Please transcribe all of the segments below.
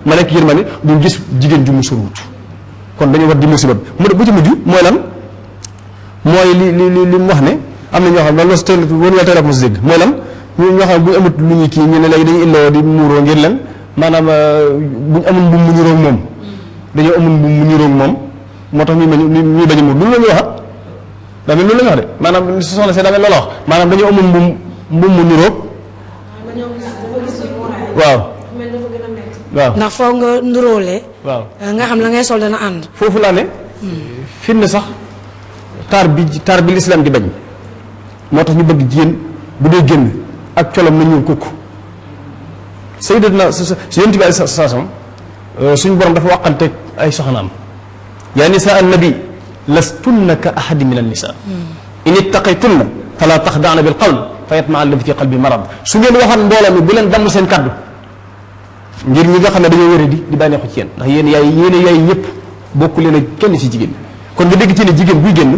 ma nekk yërmande du gis jigéen ju mu suruut kon dañu war di musiba mu bu ci mujj mooy lan mooy li mu wax ne am na ñoo xam ne loolu teel woon la teel a mos dégg mooy lan ñoo xam ne bu ñu amut lu ñuy kii ñu ne léegi dañuy illoo di muuroo ngir lan maanaam bu ñu amul mbubb mu niroog moom dañoo amul mbubb mu niroog moom moo tax ñuy bañ a muur loolu la ñuy waxat daa mel loolu la ñuy wax de maanaam soxna see daa mel loolu wax maanaam dañoo amul mbubb mu niroog waaw waaw ndax foog nga nuróole waaw nga xam la ngay sol dana ànd foofu laa ne fi ne sax taar bi lislaam di bañ moo tax ñu bëgg jigéen bu dee génn ak colam na ñuul kukk sayyidatuna yonent bi alayhi salaam suñu borom dafa waxante ay soxnaam yaa nisaa annabi lastunna ka ahadi min annisa in ittaqaytunna fala taxdaana bil qawl fa yatma alladi fi qalbi marad su ngeen waxoon mbooloo mi bu leen damm seen kaddu ngir ñi nga xam ne dañoo wéré di bànneexu ci yéen ndax yéen yaay ñëpp bokku leen ak kenn ci jigéen kon nga dégg ci ne jigéen buy génn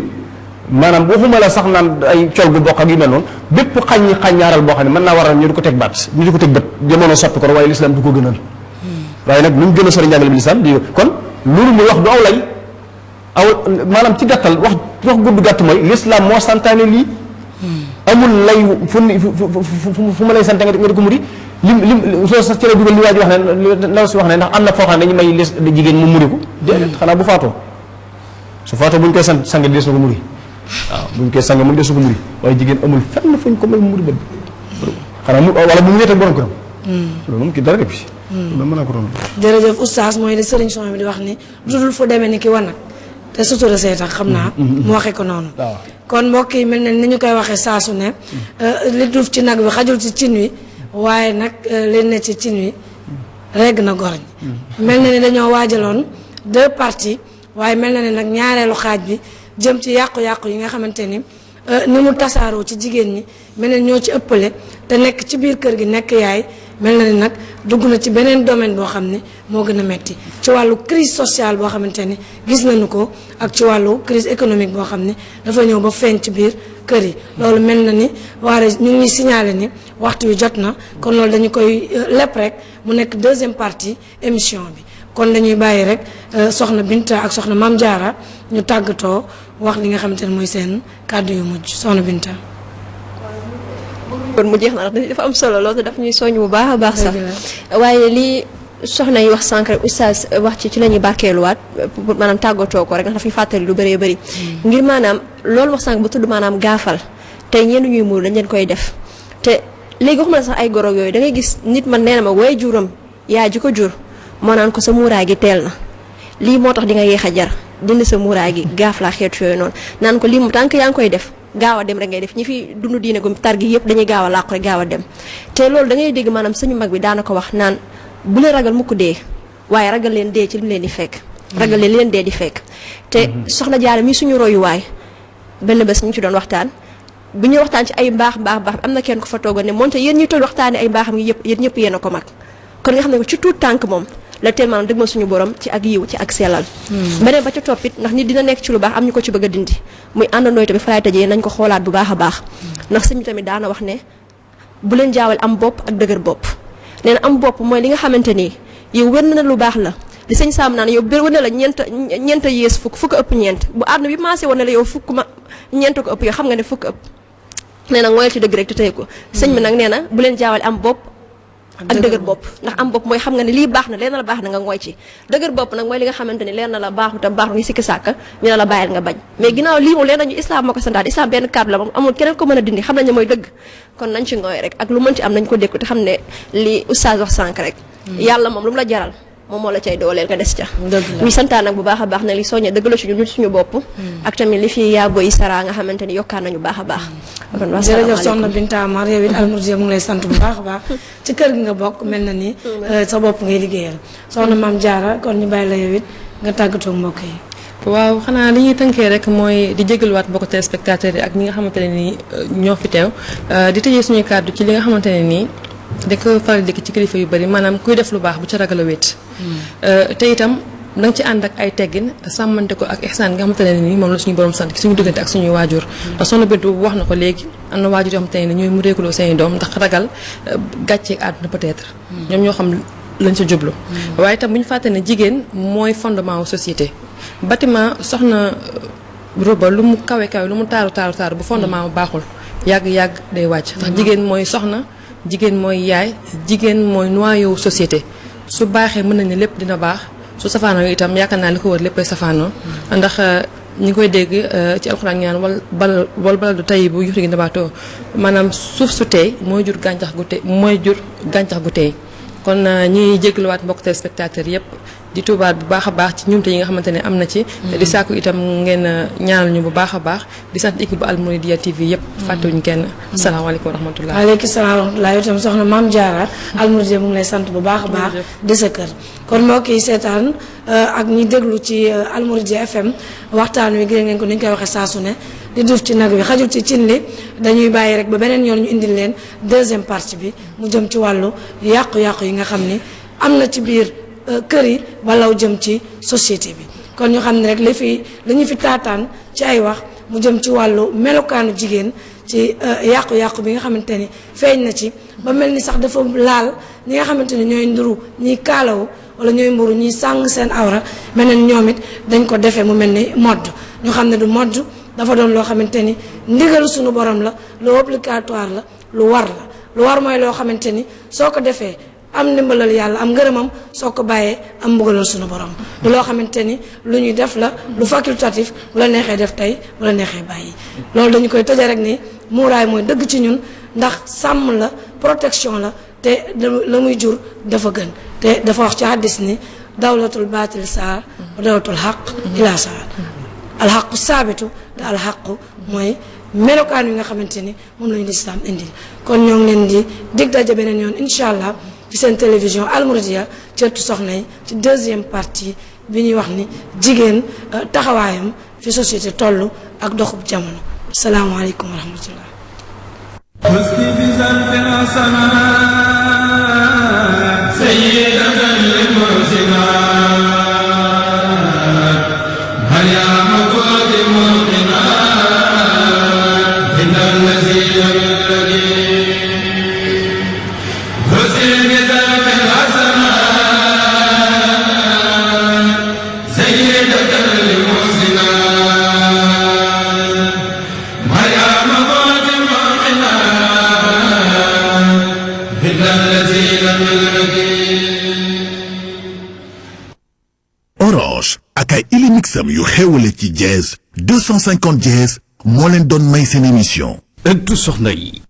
maanaam waxuma la sax naan ay col gu bokk ak yu mel noonu bépp xàññaaral boo xam ne mën naa waral ñu di ko teg baat ñu di ko teg bët jamono soppi ko waaye lislaam du ko gënal waaye nag lu mu gën a sori njàngale bi lislaam di kon loolu muy wax du aw lay maanaam ci gàttal wax gudd gàtt mooy lislaam moo santaane lii amul lay fu ma lay sant nga di ko muri lim soo sax ci la dugal li waa ji wax ne ndaw si wax ne ndax am na foo xam ne dañu may jigéen mu muri ko déedéet xanaa bu faatoo su faatoo bu ñu koy sang di des na ko muri waaw bu ñu koy sang mu des na ko muri waaye jigéen amul fenn fuñ ko may muri bët xanaa wala bu mu wéet ak borom këram loolu moom kii dara def si loolu mën naa ko doon jërëjëf oustaz mooy li sëriñ son bi di wax ni dudul fu demee ni ki wan nag te sutura see tax xam naa mu waxee ko noonu kon mbokk yi mel ne ni ñu koy waxee saa su ne li duuf ci nag bi xajul ci cin wi waaye nag leen ne ci cin wi regg na goroñ mel na ni dañoo waajaloon 2 parties waaye mel na ne nag ñaareelu xaaj bi jëm ci yàqu-yàqu yi nga xamante ni mu tasaaroo ci jigéen ñi mel na ñoo ci ëppale te nekk ci biir kër gi nekk yaay mel na ni nag dugg na ci beneen domaine boo xam ne moo gën a metti ci wàllu crise sociale boo xamante ni gis nañu ko ak ci wàllu crise économique boo xam ne dafa ñëw ba feeñ ci biir kër yi loolu mel na ni waare ñu ngi signalé ni waxtu wi jot na kon loolu dañu koy lépp rek mu nekk 2e partie émission bi kon dañuy bàyyi rek soxna Binta ak soxna Mame Diarra ñu tàggatoo wax li nga xamante ne mooy seen kàddu yu mujj soxna Binta. kon mu jeex na dafa am solo loolu daf ñuy soññ bu baax a baax sax waaye lii soxna yi wax sànq rek oustaz wax ci la ñuy barkeeluwaat pour maanaam tàggatoo ko rek ndax dafay fàttali lu bëree bëri ngir maanaam loolu wax sànq bu tudd maanaam gaafal tey ñenn ñuy muur dañ leen koy def te léegi waxuma la sax ay goro yooyu da ngay gis nit man nee na ma way juram yaay ji ko jur moo naan ko sa muuraay gi teel na lii moo tax di nga yéex a jar dindi sa muuraay gi gaaf laa xeetu yooyu noonu naan ko lii mu tànk yaa ngi koy def gaaw a dem rek ngay def ñi fi dund diine gu tar gi yëpp dañuy gaaw a làqu rek gaaw a dem te loolu da ngay dégg maanaam suñu mag bi daana ko wax naan bu leen ragal mukk dee waaye ragal leen dee ci li mu leen di fekk ragal leen dee di fekk te soxna Jaara mi suñu royuwaay benn bés ñu ci doon waxtaan bu ñuy waxtaan ci ay mbaax am na kenn ko fa toogoon ne moonte yéen ñuy toog waxtaane ay mbaaxam yi yëpp yéen ñëpp yéen a ko mag kon nga xam ne ko ci tuut tànk moom la teel maanaam dëgg ma suñu borom ci ak yiw ci ak sellal beneen ba ca toppit ndax nit dina nekk ci lu baax am ñu ko ci bëgg a dindi muy àndandooy tamit fa laay tëjee nañ ko xoolaat bu baax a baax ndax sëñ bi tamit daana wax ne bu leen jaawal am bopp ak dëgër bopp nee na am bopp mooy li nga xamante nii yow wér na lu baax la li sëñ Saam naan yow wér na la ñeent yées fukk ëpp ñeent bu àdduna bi maasé woon ne la yow fukk ma ñeent ko ëpp yow xam nga ne fukk ëpp nee na ngooyal ci dëgg rek te tey ko sëñ bi nag nee na bu leen jaawal am bopp ak dëgër bopp ndax am bopp mooy xam nga ne lii baax na leer na la baax na nga ngooy ci dëgër bopp nag mooy li nga xamante ni leer na la baaxu te baaxu ngi sikki sàkka ñu ne la bàyyil nga bañ mais ginnaaw lii moom leer nañu islam moo ko santaat islam benn kàddu la moom amul keneen ko mën a dindi xam nañ ne mooy dëgg kon nañ ci ngooy rek ak lu mën ci am nañ ko dékku te xam ne li oustaz wax sànq rek yàlla moom lu mu la jaral moom moo la cay dooleel nga des ca ñu santaan nag bu baax a baax nag li soññe dëgg la ci ñun suñu bopp ak tamit li fi yaa boy sara nga xamante ni yokkaan nañu baax a baax kon jërëjëf soxna Binta Amar yow it Almouridiyyah mu ngi lay sant bu baax a baax ci kër gi nga bokk mel na ni sa bopp ngay liggéeyal soxna Mame Diarra kon ñu bàyyi la yow it nga tàggatoo mbokk yi waaw xanaa li ñuy tënkee rek mooy di jégaluwaat mbokk téléspectateurs yi ak ñi nga xamante ne nii ñoo fi teew di tëjee suñuy kàddu ci li nga xamante ne nii da ko faral di ci kilifa yu bari maanaam kuy def lu baax bu ci ragal a wéet te itam da nga ci ànd ak ay teggin sàmmante ko ak ihsaan nga xamante ne nii moom la suñu borom sant ci suñu diggante ak suñuy waajur ndax soxna Bintu wax na ko léegi am na waajur yoo xamante ne ñooy mu réekuloo seeni doom ndax ragal gàcceeg àdduna peut-être ñoom ñoo xam lañ sa jublu. waaye itam bu ñu fàtte ne jigéen mooy fondement wu société bâtiment soxna roba lu mu kawe kawe lu mu taaru bu fondement bu baaxul yàgg day wàcc ndax jigéen mooy soxna jigéen mooy yaay jigéen mooy noyau société su baaxee mën nañ ne lépp dina baax su safaanoo itam yaakaar naa li ko wër léppay safaanoo ndax ñi ngi koy dégg ci alxuraan ñaan wal baladu tayyibu yuxriju nabaatahu maanaam suuf su teey mooy jur gàncax gu teey kon ñuy jégluwaat mbokk téléspectateurs yëpp di tuubaat bu baax a baax ci ñumte yi nga xamante ne am na ci di sàkku itam ngeen ñaanal ñu bu baax a baax di sant équipe bu Almouridiyyah TV yëpp fàttewuñu kenn asalaamaaleykum wa rahmatullah waaleykum salaam wa rahmatullah yow itam soxna Mame Diarra Almouridiyyah mu ngi lay sant bu baax a baax di sa kër kon mbokk yi seetaan ak ñi déglu ci Almouridiyyah FM waxtaan wi gën ngeen ko ni ñu koy waxee saa su ne di duuf ci nag wi xajul ci cin li dañuy bàyyi rek ba beneen yoon ñu indil leen deuxième partie bi mu jëm ci wàllu yàqu-yàqu yi nga xam ni am na ci biir kër yi walaw jëm ci société bi kon ñu xam ne rek li ñu fi taataan ci ay wax mu jëm ci wàllu melokaanu jigéen ci yàqu-yàqu bi nga xamante ni feeñ na ci ba mel ni sax dafa laal ñi nga xamante ni ñooy nduru ñiy kaalawu wala ñooy mburu ñiy sàng seen awra mel ne ñoom it dañ ko defee mu mel ni modd ñu xam ne du modd dafa doon loo xamante ni ndigalu suñu borom la lu obligatoire la lu war mooy loo xamante ni soo ko defee am ndimbalal yàlla am ngërëmam soo ko bàyyee am mbugalal suñu borom lu loo xamante ni lu ñuy def la lu facultatif bu la neexee def tey bu la neexee bàyyi loolu dañu koy tëjee rek ni muuraay mooy dëgg ci ñun ndax sàmm la protection la te la muy jur dafa gën te dafa wax ci hadis ni dawlatul baatil saar wa dawlatul xaq ila saar alxaqu saabitu te alxaqu mooy melokaan yi nga xamante ni moom lañu lislaam indil kon ñoo ngi leen di dig daje beneen yoon incha allah ci seen télévision Almouridiyyah ci ëttu soxna yi ci deuxième partie bi ñuy wax ni jigéen taxawaayam fi société toll ak doxub jamono salaamaaleykum wa rahmatullah Orange ak ay ilimixam yu xewale ci Jazz 250 Jazz moo leen doon may seen émission ëttu soxna yi